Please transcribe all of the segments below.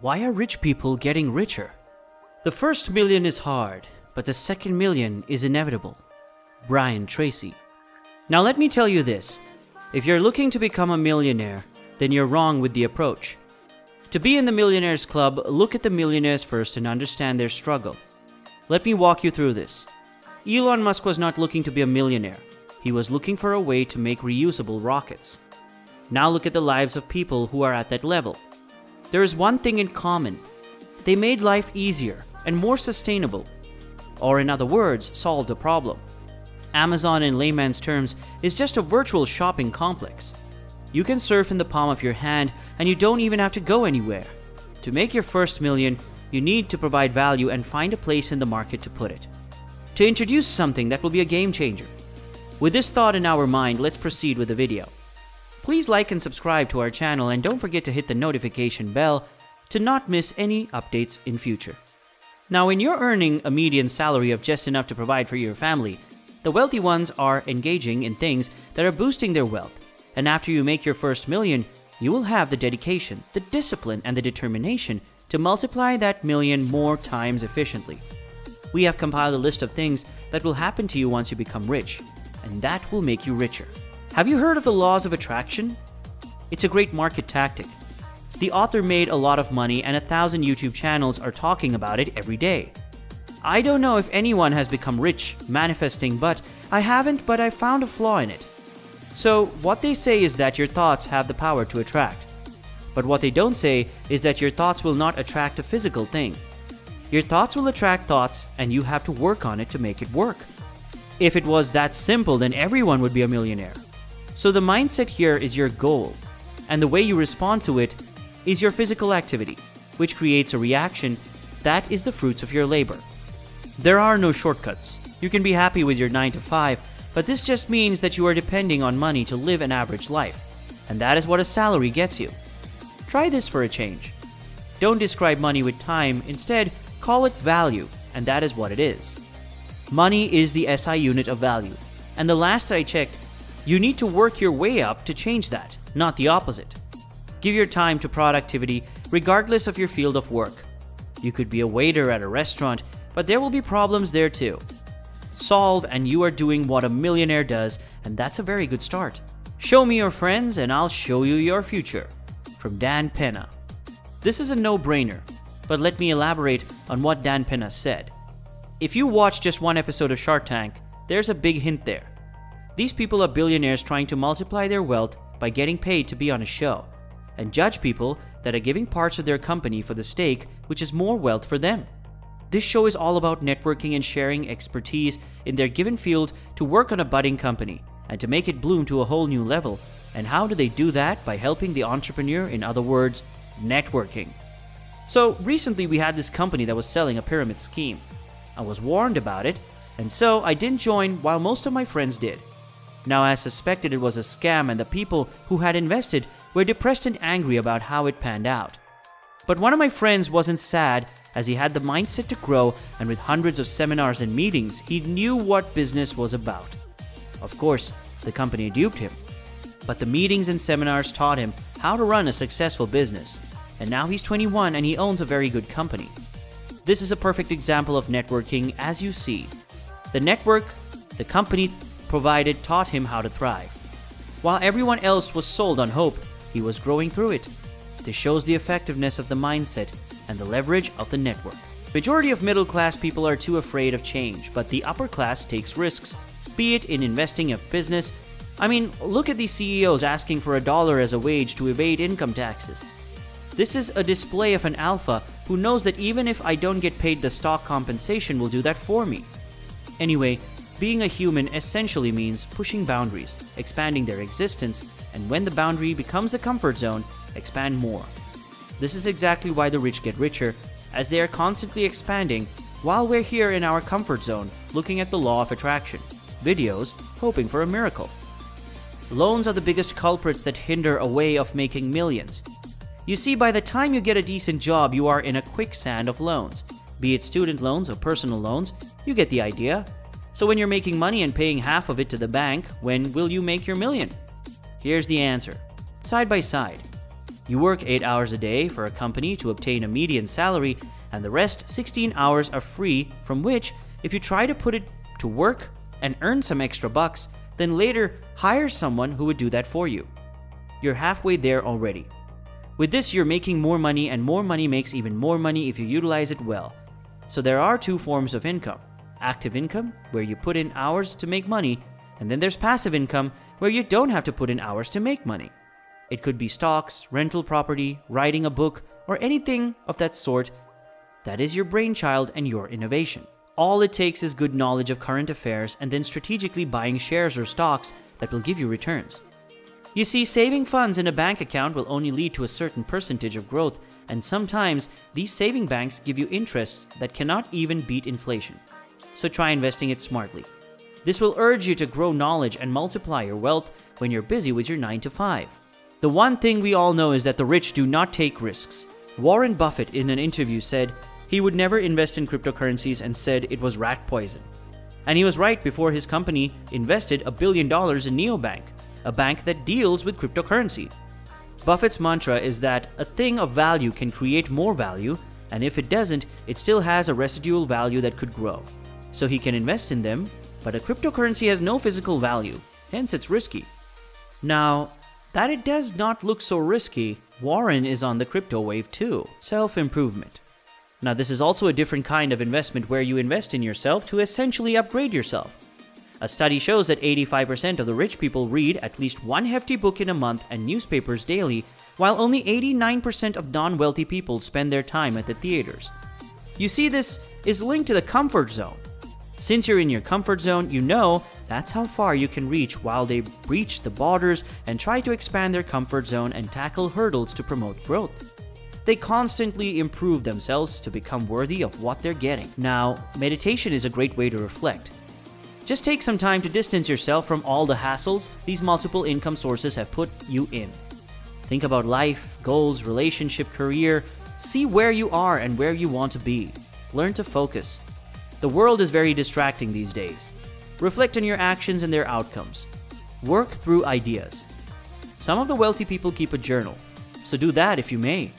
Why are rich people getting richer? The first million is hard, but the second million is inevitable. Brian Tracy. Now let me tell you this. If you're looking to become a millionaire, then you're wrong with the approach. To be in the Millionaires Club, look at the millionaires first and understand their struggle. Let me walk you through this. Elon Musk was not looking to be a millionaire. He was looking for a way to make reusable rockets. Now look at the lives of people who are at that level. There is one thing in common. They made life easier and more sustainable. Or in other words, solved a problem. Amazon in layman's terms is just a virtual shopping complex. You can surf in the palm of your hand and you don't even have to go anywhere. To make your first million, you need to provide value and find a place in the market to put it. To introduce something that will be a game changer. With this thought in our mind, let's proceed with the video. Please like and subscribe to our channel and don't forget to hit the notification bell to not miss any updates in future. Now, when you're earning a median salary of just enough to provide for your family, the wealthy ones are engaging in things that are boosting their wealth. And after you make your first million, you will have the dedication, the discipline, and the determination to multiply that million more times efficiently. We have compiled a list of things that will happen to you once you become rich, and that will make you richer. Have you heard of the laws of attraction? It's a great market tactic. The author made a lot of money and 1,000 YouTube channels are talking about it every day. I don't know if anyone has become rich manifesting, but I haven't, but I found a flaw in it. So what they say is that your thoughts have the power to attract. But what they don't say is that your thoughts will not attract a physical thing. Your thoughts will attract thoughts and you have to work on it to make it work. If it was that simple, then everyone would be a millionaire. So the mindset here is your goal, and the way you respond to it is your physical activity, which creates a reaction that is the fruits of your labor. There are no shortcuts. You can be happy with your 9 to 5, but this just means that you are depending on money to live an average life, and that is what a salary gets you. Try this for a change. Don't describe money with time, instead call it value, and that is what it is. Money is the SI unit of value, and the last I checked, you need to work your way up to change that, not the opposite. Give your time to productivity regardless of your field of work. You could be a waiter at a restaurant, but there will be problems there too. Solve and you are doing what a millionaire does, and that's a very good start. Show me your friends and I'll show you your future. From Dan Pena. This is a no-brainer, but let me elaborate on what Dan Pena said. If you watch just one episode of Shark Tank, there's a big hint there. These people are billionaires trying to multiply their wealth by getting paid to be on a show, and judge people that are giving parts of their company for the stake, which is more wealth for them. This show is all about networking and sharing expertise in their given field to work on a budding company and to make it bloom to a whole new level. And how do they do that? By helping the entrepreneur, in other words, networking. So recently we had this company that was selling a pyramid scheme. I was warned about it, and so I didn't join while most of my friends did. Now, I suspected it was a scam and the people who had invested were depressed and angry about how it panned out. But one of my friends wasn't sad, as he had the mindset to grow, and with hundreds of seminars and meetings, he knew what business was about. Of course, the company duped him. But the meetings and seminars taught him how to run a successful business. And now he's 21 and he owns a very good company. This is a perfect example of networking, as you see. The network the company provided taught him how to thrive. While everyone else was sold on hope, he was growing through it. This shows the effectiveness of the mindset and the leverage of the network. Majority of middle-class people are too afraid of change, but the upper class takes risks, be it in investing in business. I mean, look at these CEOs asking for $1 as a wage to evade income taxes. This is a display of an alpha who knows that even if I don't get paid, the stock compensation will do that for me. Anyway, being a human essentially means pushing boundaries, expanding their existence, and when the boundary becomes the comfort zone, expand more. This is exactly why the rich get richer, as they are constantly expanding while we're here in our comfort zone looking at the law of attraction, videos hoping for a miracle. Loans are the biggest culprits that hinder a way of making millions. You see, by the time you get a decent job, you are in a quicksand of loans. Be it student loans or personal loans, you get the idea. So when you're making money and paying half of it to the bank, when will you make your million? Here's the answer. Side by side. You work 8 hours a day for a company to obtain a median salary, and the rest 16 hours are free, from which, if you try to put it to work and earn some extra bucks, then later hire someone who would do that for you. You're halfway there already. With this, you're making more money, and more money makes even more money if you utilize it well. So there are two forms of income. Active income, where you put in hours to make money, and then there's passive income, where you don't have to put in hours to make money. It could be stocks, rental property, writing a book, or anything of that sort. That is your brainchild and your innovation. All it takes is good knowledge of current affairs and then strategically buying shares or stocks that will give you returns. You see, saving funds in a bank account will only lead to a certain percentage of growth, and sometimes these saving banks give you interests that cannot even beat inflation. So try investing it smartly. This will urge you to grow knowledge and multiply your wealth when you're busy with your 9 to 5. The one thing we all know is that the rich do not take risks. Warren Buffett in an interview said he would never invest in cryptocurrencies and said it was rat poison. And he was right before his company invested $1 billion in Neobank, a bank that deals with cryptocurrency. Buffett's mantra is that a thing of value can create more value, and if it doesn't, it still has a residual value that could grow. So he can invest in them, but a cryptocurrency has no physical value, hence it's risky. Now, that it does not look so risky, Warren is on the crypto wave too, self-improvement. Now, this is also a different kind of investment where you invest in yourself to essentially upgrade yourself. A study shows that 85% of the rich people read at least one hefty book in a month and newspapers daily, while only 89% of non-wealthy people spend their time at the theaters. You see, this is linked to the comfort zone. Since you're in your comfort zone, you know that's how far you can reach, while they breach the borders and try to expand their comfort zone and tackle hurdles to promote growth. They constantly improve themselves to become worthy of what they're getting. Now, meditation is a great way to reflect. Just take some time to distance yourself from all the hassles these multiple income sources have put you in. Think about life, goals, relationship, career. See where you are and where you want to be. Learn to focus. The world is very distracting these days. Reflect on your actions and their outcomes. Work through ideas. Some of the wealthy people keep a journal, so do that if you may.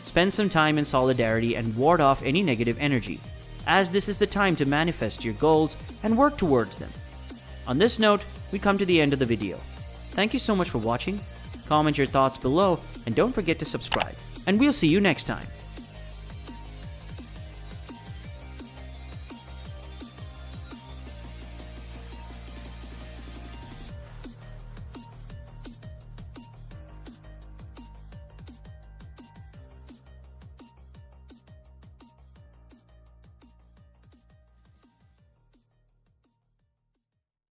Spend some time in solidarity and ward off any negative energy, as this is the time to manifest your goals and work towards them. On this note, we come to the end of the video. Thank you so much for watching. Comment your thoughts below and don't forget to subscribe. And we'll see you next time.